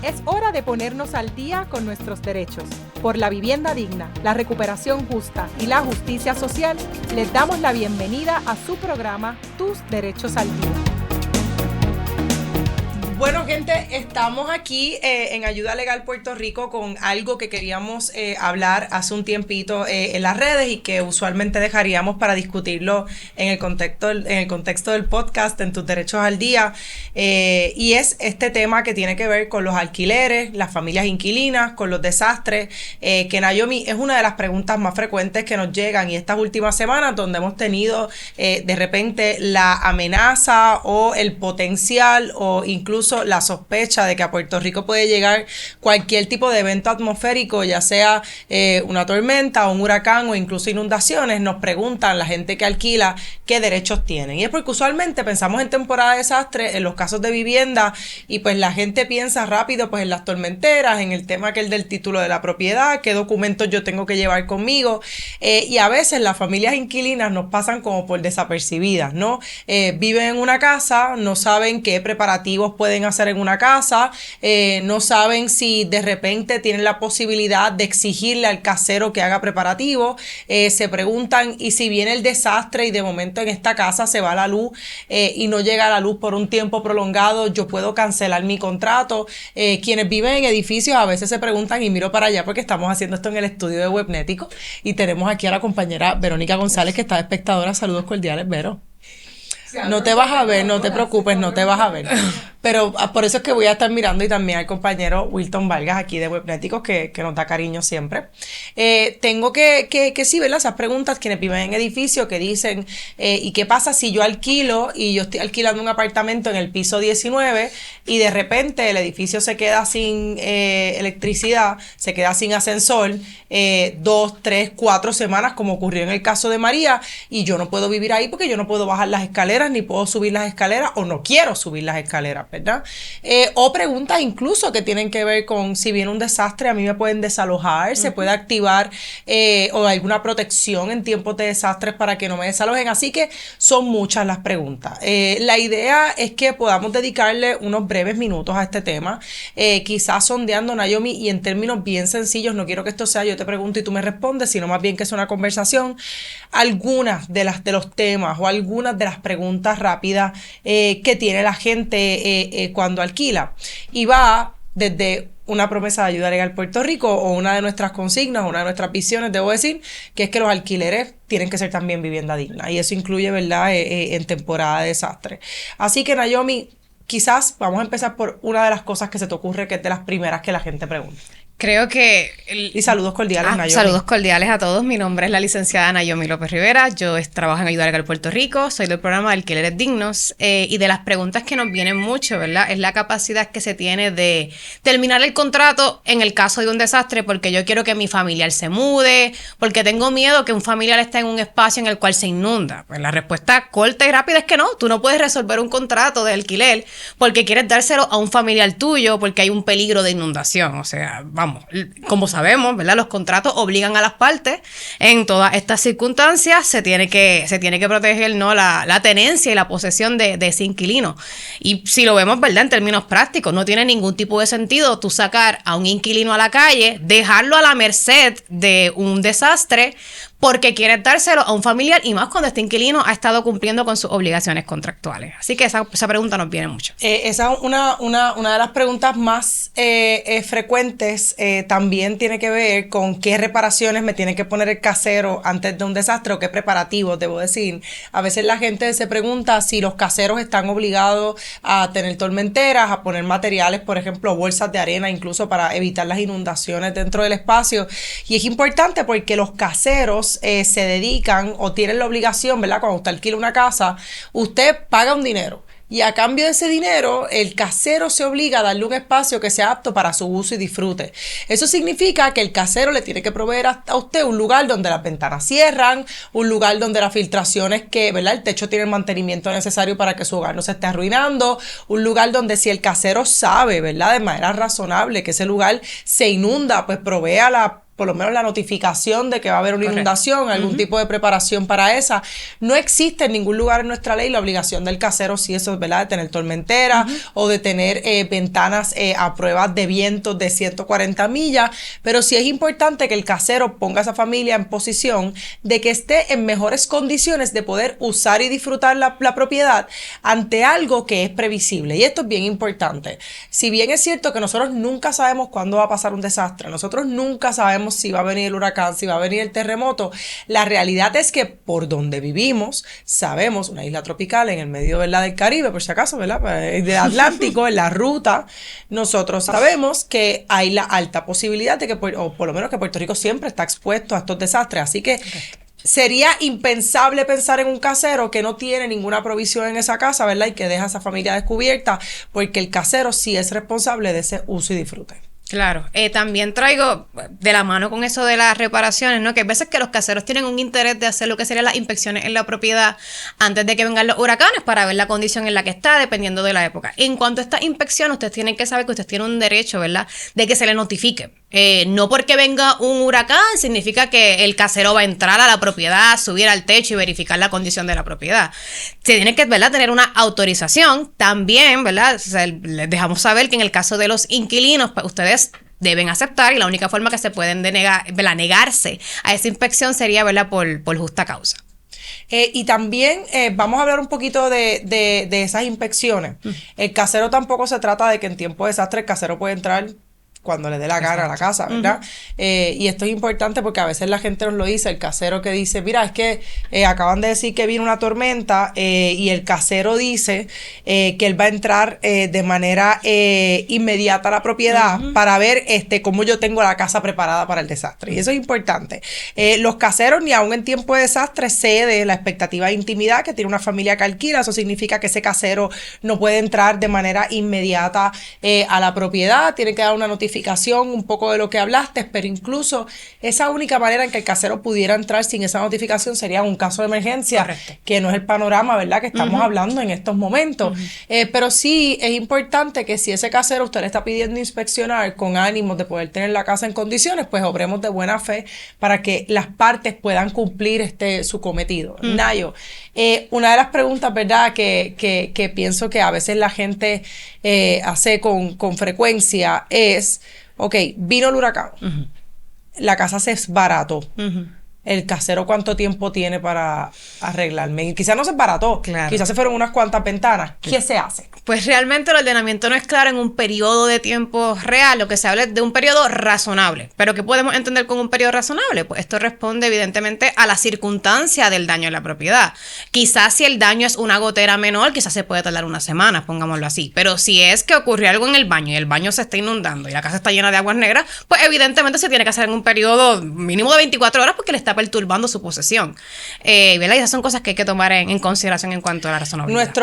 Es hora de ponernos al día con nuestros derechos. Por la vivienda digna, la recuperación justa y la justicia social, les damos la bienvenida a su programa Tus Derechos al Día. Bueno, gente, estamos aquí en Ayuda Legal Puerto Rico con algo que queríamos hablar hace un tiempito en las redes y que usualmente dejaríamos para discutirlo en el contexto del podcast, en Tus Derechos al Día, y es este tema que tiene que ver con los alquileres, las familias inquilinas, con los desastres, que Nayomi es una de las preguntas más frecuentes que nos llegan, y estas últimas semanas donde hemos tenido de repente la amenaza o el potencial o incluso la sospecha de que a Puerto Rico puede llegar cualquier tipo de evento atmosférico, ya sea una tormenta o un huracán o incluso inundaciones, nos preguntan la gente que alquila qué derechos tienen. Y es porque usualmente pensamos en temporada de desastre, en los casos de vivienda, y pues la gente piensa rápido pues en las tormenteras, en el tema aquel del título de la propiedad, qué documentos yo tengo que llevar conmigo, y a veces las familias inquilinas nos pasan como por desapercibidas, ¿no? Viven en una casa, no saben qué preparativos pueden hacer en una casa, no saben si de repente tienen la posibilidad de exigirle al casero que haga preparativo, se preguntan, y si viene el desastre y de momento en esta casa se va la luz y no llega la luz por un tiempo prolongado, yo puedo cancelar mi contrato. Quienes viven en edificios a veces se preguntan, y miro para allá porque estamos haciendo esto en el estudio de Webnético y tenemos aquí a la compañera Verónica González, que está de espectadora. Saludos cordiales, Vero. No te vas a ver, no te preocupes, no te vas a ver. Pero por eso es que voy a estar mirando, y también al compañero Wilton Vargas aquí de Webnéticos, que nos da cariño siempre. Tengo que sí, ¿verdad? Esas preguntas, quienes viven en edificios que dicen, ¿y qué pasa si yo alquilo y yo estoy alquilando un apartamento en el piso 19 y de repente el edificio se queda sin electricidad, se queda sin ascensor 2, 3, 4 semanas, como ocurrió en el caso de María, y yo no puedo vivir ahí porque yo no puedo bajar las escaleras, ni puedo subir las escaleras, o no quiero subir las escaleras, ¿verdad? O preguntas incluso que tienen que ver con si viene un desastre, a mí me pueden desalojar, se puede activar o alguna protección en tiempos de desastres para que no me desalojen. Así que son muchas las preguntas. La idea es que podamos dedicarle unos breves minutos a este tema, quizás sondeando, Nayomi, y en términos bien sencillos. No quiero que esto sea yo te pregunto y tú me respondes, sino más bien que es una conversación. Algunas de los temas o algunas de las preguntas rápidas que tiene la gente cuando alquila, y va desde una promesa de ayuda legal Puerto Rico, o una de nuestras consignas, una de nuestras visiones, debo decir, que es que los alquileres tienen que ser también vivienda digna, y eso incluye, ¿verdad?, en temporada de desastre. Así que, Nayomi, quizás vamos a empezar por una de las cosas que se te ocurre, que es de las primeras que la gente pregunta. Creo que... Y saludos cordiales, Nayomi. Saludos cordiales a todos. Mi nombre es la licenciada Nayomi López Rivera. Yo trabajo en Ayuda Legal Puerto Rico. Soy del programa de Alquileres Dignos. Y de las preguntas que nos vienen mucho, ¿verdad?, es la capacidad que se tiene de terminar el contrato en el caso de un desastre, porque yo quiero que mi familiar se mude, porque tengo miedo que un familiar esté en un espacio en el cual se inunda. Pues la respuesta corta y rápida es que no. Tú no puedes resolver un contrato de alquiler porque quieres dárselo a un familiar tuyo porque hay un peligro de inundación. O sea, vamos, como sabemos, ¿verdad?, los contratos obligan a las partes en todas estas circunstancias, se tiene que proteger, ¿no?, la tenencia y la posesión de ese inquilino. Y si lo vemos, ¿verdad?, en términos prácticos, no tiene ningún tipo de sentido tú sacar a un inquilino a la calle, dejarlo a la merced de un desastre porque quieres dárselo a un familiar, y más cuando este inquilino ha estado cumpliendo con sus obligaciones contractuales. Así que esa pregunta nos viene mucho. Esa es una de las preguntas más frecuentes. También tiene que ver con qué reparaciones me tiene que poner el casero antes de un desastre, o qué preparativos, debo decir. A veces la gente se pregunta si los caseros están obligados a tener tormenteras, a poner materiales, por ejemplo, bolsas de arena, incluso para evitar las inundaciones dentro del espacio. Y es importante porque los caseros se dedican o tienen la obligación, ¿verdad? Cuando usted alquila una casa, usted paga un dinero. Y a cambio de ese dinero, el casero se obliga a darle un espacio que sea apto para su uso y disfrute. Eso significa que el casero le tiene que proveer a usted un lugar donde las ventanas cierran, un lugar donde las filtraciones ¿verdad?, el techo tiene el mantenimiento necesario para que su hogar no se esté arruinando, un lugar donde, si el casero sabe, ¿verdad?, de manera razonable que ese lugar se inunda, pues provea la por lo menos la notificación de que va a haber una inundación, algún tipo de preparación para esa. No existe en ningún lugar en nuestra ley la obligación del casero, si eso es verdad, de tener tormentera o de tener ventanas a prueba de vientos de 140 millas, pero sí es importante que el casero ponga a esa familia en posición de que esté en mejores condiciones de poder usar y disfrutar la propiedad ante algo que es previsible. Y esto es bien importante. Si bien es cierto que nosotros nunca sabemos cuándo va a pasar un desastre, nosotros nunca sabemos si va a venir el huracán, si va a venir el terremoto, la realidad es que por donde vivimos, sabemos, una isla tropical en el medio, ¿verdad?, del Caribe, por si acaso, ¿verdad?, del Atlántico, en la ruta, nosotros sabemos que hay la alta posibilidad de que, o por lo menos que Puerto Rico siempre está expuesto a estos desastres, así que sería impensable pensar en un casero que no tiene ninguna provisión en esa casa, ¿verdad?, y que deja a esa familia descubierta, porque el casero sí es responsable de ese uso y disfrute. Claro, también traigo de la mano con eso de las reparaciones, ¿no? Que hay veces que los caseros tienen un interés de hacer lo que serían las inspecciones en la propiedad antes de que vengan los huracanes para ver la condición en la que está, dependiendo de la época. En cuanto a esta inspección, ustedes tienen que saber que ustedes tienen un derecho, ¿verdad?, de que se le notifique. No porque venga un huracán significa que el casero va a entrar a la propiedad, subir al techo y verificar la condición de la propiedad. Se tiene que, ¿verdad?, tener una autorización. También, ¿verdad?, o sea, les dejamos saber que en el caso de los inquilinos, pues ustedes deben aceptar, y la única forma que se pueden negarse a esa inspección sería, ¿verdad?, por justa causa. Y también vamos a hablar un poquito de esas inspecciones. El casero tampoco se trata de que en tiempo de desastre el casero puede entrar cuando le dé la gana a la casa, ¿verdad? Y esto es importante porque a veces la gente nos lo dice, el casero que dice, mira, es que acaban de decir que viene una tormenta y el casero dice que él va a entrar de manera inmediata a la propiedad para ver cómo yo tengo la casa preparada para el desastre. Y eso es importante. Los caseros ni aún en tiempo de desastre cede la expectativa de intimidad que tiene una familia que alquila. Eso significa que ese casero no puede entrar de manera inmediata a la propiedad, tiene que dar una notificación, un poco de lo que hablaste, pero incluso esa única manera en que el casero pudiera entrar sin esa notificación sería un caso de emergencia. Correcto. Que no es el panorama, ¿verdad?, que estamos hablando en estos momentos. Pero sí es importante que si ese casero usted le está pidiendo inspeccionar con ánimos de poder tener la casa en condiciones, pues obremos de buena fe para que las partes puedan cumplir su cometido. Nayo, una de las preguntas, ¿verdad?, que pienso que a veces la gente hace con frecuencia es, ok, vino el huracán, la casa se desbarató. El casero, ¿cuánto tiempo tiene para arreglarme? Y quizás no se desbarató, claro, quizás se fueron unas cuantas ventanas. ¿Qué se hace? Pues realmente el ordenamiento no es claro en un periodo de tiempo real. Lo que se habla es de un periodo razonable. ¿Pero qué podemos entender con un periodo razonable? Pues esto responde evidentemente a la circunstancia del daño en la propiedad. Quizás si el daño es una gotera menor, quizás se puede tardar unas semanas, pongámoslo así. Pero si es que ocurrió algo en el baño y el baño se está inundando y la casa está llena de aguas negras, pues evidentemente se tiene que hacer en un periodo mínimo de 24 horas porque le está perturbando su posesión. ¿Verdad? Y esas son cosas que hay que tomar en consideración en cuanto a la razonabilidad.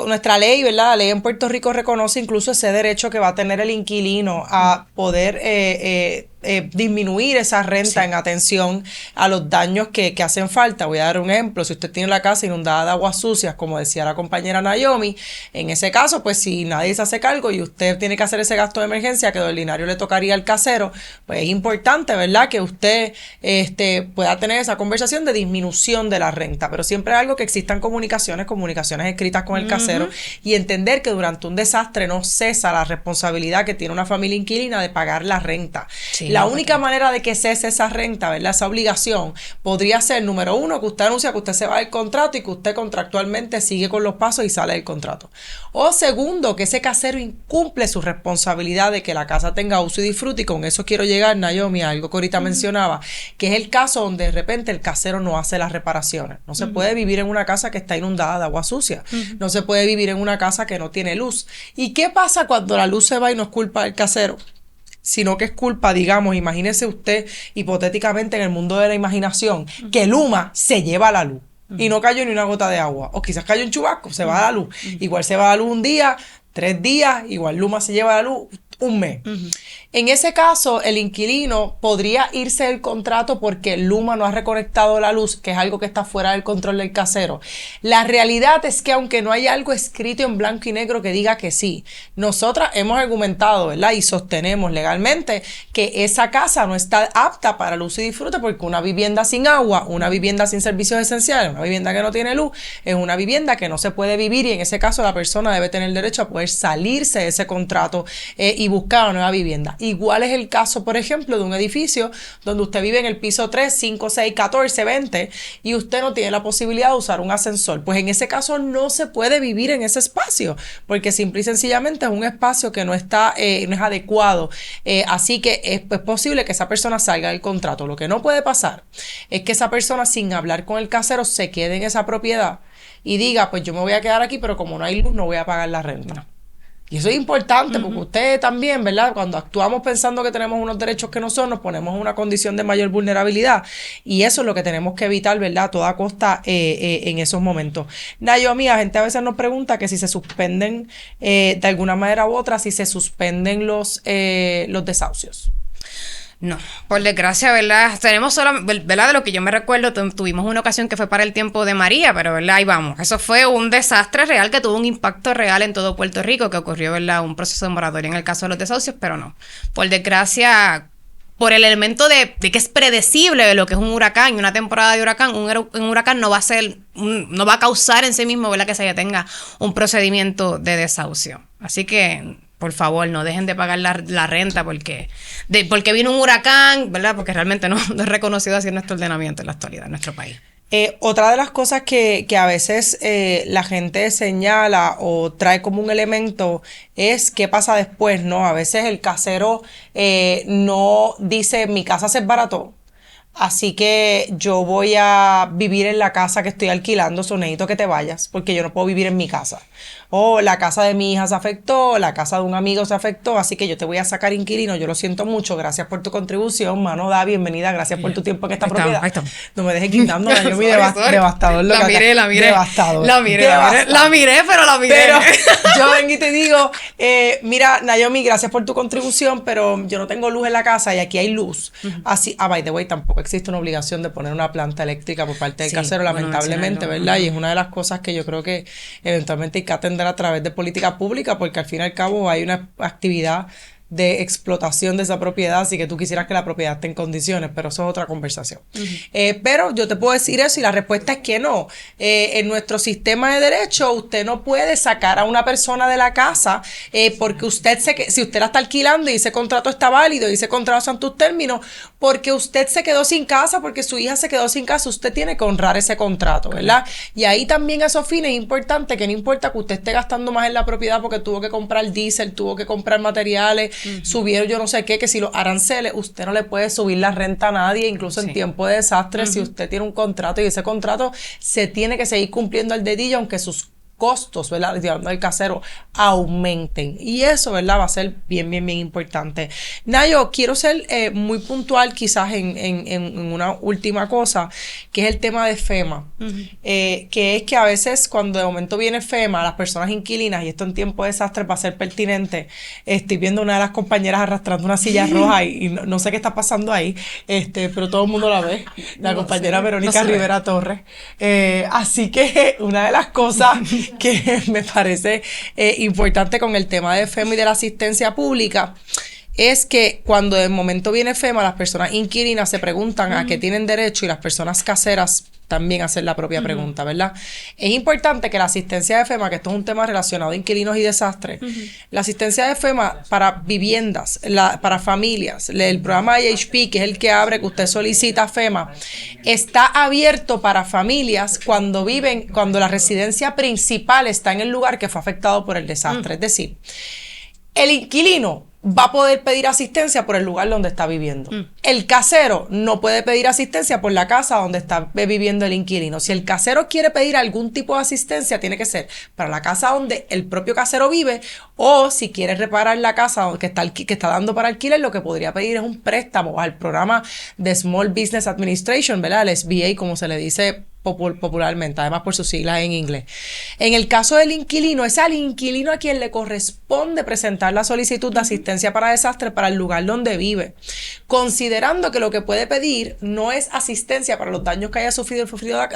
Nuestra ley, ¿verdad?, la ley en Puerto Rico reconoce incluso ese derecho que va a tener el inquilino a poder disminuir esa renta en atención a los daños que hacen falta. Voy a dar un ejemplo. Si usted tiene la casa inundada de aguas sucias, como decía la compañera Nayomi, en ese caso, pues si nadie se hace cargo y usted tiene que hacer ese gasto de emergencia que de ordinario le tocaría al casero, pues es importante, ¿verdad?, que usted pueda tener esa conversación de disminución de la renta, pero siempre es algo que existan comunicaciones escritas con el casero y entender que durante un desastre no cesa la responsabilidad que tiene una familia inquilina de pagar la renta. Sí. La única manera de que cese esa renta, ¿verdad?, esa obligación, podría ser, número uno, que usted anuncia que usted se va del contrato y que usted contractualmente sigue con los pasos y sale del contrato. O segundo, que ese casero incumple su responsabilidad de que la casa tenga uso y disfrute, y con eso quiero llegar, Nayomi, a algo que ahorita mencionaba, que es el caso donde de repente el casero no hace las reparaciones. No se puede vivir en una casa que está inundada de agua sucia. No se puede vivir en una casa que no tiene luz. ¿Y qué pasa cuando la luz se va y no es culpa del casero? Sino que es culpa, digamos, imagínese usted hipotéticamente en el mundo de la imaginación, que Luma se lleva la luz y no cayó ni una gota de agua, o quizás cayó un chubasco, se va la luz, igual se va la luz un día, 3 días, igual Luma se lleva la luz. un mes. En ese caso, el inquilino podría irse del contrato porque Luma no ha reconectado la luz, que es algo que está fuera del control del casero. La realidad es que aunque no hay algo escrito en blanco y negro que diga que sí, nosotras hemos argumentado, ¿verdad? Y sostenemos legalmente que esa casa no está apta para luz y disfrute porque una vivienda sin agua, una vivienda sin servicios esenciales, una vivienda que no tiene luz, es una vivienda que no se puede vivir y en ese caso la persona debe tener el derecho a poder salirse de ese contrato y buscar una nueva vivienda. Igual es el caso, por ejemplo, de un edificio donde usted vive en el piso 3, 5, 6, 14, 20 y usted no tiene la posibilidad de usar un ascensor. Pues en ese caso no se puede vivir en ese espacio porque simple y sencillamente es un espacio que no está, no es adecuado. Así que es posible que esa persona salga del contrato. Lo que no puede pasar es que esa persona sin hablar con el casero se quede en esa propiedad y diga, pues yo me voy a quedar aquí, pero como no hay luz no voy a pagar la renta. Y eso es importante porque usted también, ¿verdad? Cuando actuamos pensando que tenemos unos derechos que no son, nos ponemos en una condición de mayor vulnerabilidad. Y eso es lo que tenemos que evitar, ¿verdad? A toda costa en esos momentos. Naomi, la gente a veces nos pregunta que si se suspenden de alguna manera u otra, si se suspenden los desahucios. No, por desgracia, ¿verdad? Tenemos solo, ¿verdad? De lo que yo me recuerdo, tuvimos una ocasión que fue para el tiempo de María, pero, ¿verdad? Ahí vamos. Eso fue un desastre real que tuvo un impacto real en todo Puerto Rico, que ocurrió, ¿verdad? Un proceso de moratoria en el caso de los desahucios, pero no. Por desgracia, por el elemento de que es predecible de lo que es un huracán y una temporada de huracán, un huracán no va a ser, no va a causar en sí mismo, ¿verdad? Que se detenga un procedimiento de desahucio. Así que, por favor, no dejen de pagar la renta porque vino un huracán, ¿verdad? Porque realmente no es reconocido así en nuestro ordenamiento en la actualidad, en nuestro país. Otra de las cosas que a veces la gente señala o trae como un elemento es qué pasa después, ¿no? A veces el casero no dice, mi casa se desbarató, así que yo voy a vivir en la casa que estoy alquilando, so necesito que te vayas porque yo no puedo vivir en mi casa. O la casa de mi hija se afectó, la casa de un amigo se afectó, así que yo te voy a sacar inquilino, yo lo siento mucho, gracias por tu contribución, mano, da bienvenida, gracias por tu tiempo en esta propiedad. No me dejes quitando, yo mi devastador. La miré. Devastador. La miré, pero la miré. Pero yo vengo y te digo, mira, Naomi, gracias por tu contribución, pero yo no tengo luz en la casa y aquí hay luz. Así, by the way, tampoco existe una obligación de poner una planta eléctrica por parte del casero, lamentablemente, ¿verdad? Y es una de las cosas que yo creo que eventualmente hay que atender a través de política pública, porque al fin y al cabo hay una actividad de explotación de esa propiedad, así que tú quisieras que la propiedad esté en condiciones, pero eso es otra conversación. Pero yo te puedo decir eso y la respuesta es que no. En nuestro sistema de derecho, usted no puede sacar a una persona de la casa porque si usted la está alquilando y ese contrato está válido y ese contrato está en tus términos, porque usted se quedó sin casa, porque su hija se quedó sin casa, usted tiene que honrar ese contrato, ¿verdad? Y ahí también a esos fines es importante que no importa que usted esté gastando más en la propiedad porque tuvo que comprar diésel, tuvo que comprar materiales, subieron yo no sé qué, que si los aranceles, usted no le puede subir la renta a nadie, incluso en tiempo de desastre, si usted tiene un contrato y ese contrato se tiene que seguir cumpliendo al dedillo, aunque sus costos, ¿verdad? Del casero aumenten. Y eso, ¿verdad? Va a ser bien importante. Nayo, quiero ser muy puntual quizás en una última cosa, que es el tema de FEMA. Que es que a veces cuando de momento viene FEMA, las personas inquilinas, y esto en tiempo de desastre para ser pertinente, estoy viendo una de las compañeras arrastrando una silla roja y no sé qué está pasando ahí, pero todo el mundo la ve, la compañera Verónica Rivera Torres. Así que una de las cosas que me parece importante con el tema de FEMA y de la asistencia pública es que cuando de momento viene FEMA, las personas inquilinas se preguntan a qué tienen derecho y las personas caseras también hacen la propia pregunta, ¿verdad? Es importante que la asistencia de FEMA, que esto es un tema relacionado a inquilinos y desastres, la asistencia de FEMA para viviendas, para familias, el programa IHP, que es el que abre, que usted solicita a FEMA, está abierto para familias cuando la residencia principal está en el lugar que fue afectado por el desastre. Es decir, el inquilino va a poder pedir asistencia por el lugar donde está viviendo. El casero no puede pedir asistencia por la casa donde está viviendo el inquilino. Si el casero quiere pedir algún tipo de asistencia, tiene que ser para la casa donde el propio casero vive, o si quiere reparar la casa que está dando para alquiler, lo que podría pedir es un préstamo al programa de Small Business Administration, ¿verdad? El SBA, como se le dice popularmente, además por sus siglas en inglés. En el caso del inquilino, es al inquilino a quien le corresponde presentar la solicitud de asistencia para desastres para el lugar donde vive, considerando que lo que puede pedir no es asistencia para los daños que haya sufrido la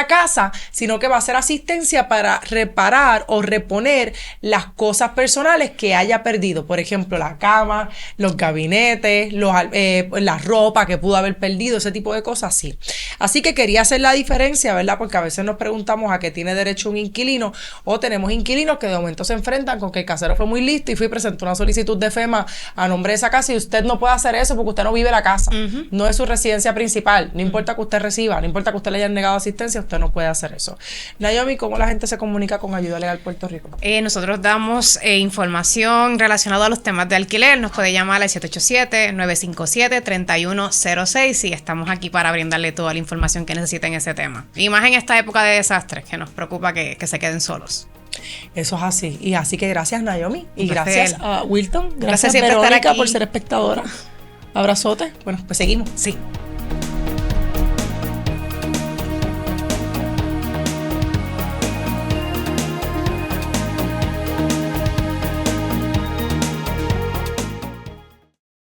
casa, sino que va a ser asistencia para reparar o reponer las cosas personales que haya perdido. Por ejemplo, la cama, los gabinetes, la ropa que pudo haber perdido, ese tipo de cosas, sí. Así que quería hacer la diferencia, ¿verdad? Porque a veces nos preguntamos a qué tiene derecho un inquilino, o tenemos inquilinos que de momento se enfrentan con que el casero fue muy listo y fue y presentó una solicitud de FEMA a nombre de esa casa, y usted no puede hacer eso porque usted no vive en la casa. No es su residencia principal. No importa que usted reciba, no importa que usted le hayan negado asistencia, usted no puede hacer eso. Naomi, ¿cómo la gente se comunica con Ayuda Legal Puerto Rico? Nosotros damos información relacionada a los temas de alquiler. Nos puede llamar al 787-957-3106 y estamos aquí para brindarle toda la información que necesite en ese tema. Y más en esta época de desastres, que nos preocupa que se queden solos. Eso es así. Y así que gracias, Naomi. Y gracias a Wilton. Gracias Verónica por estar aquí, por ser espectadora. Abrazote. Bueno, pues seguimos. Sí.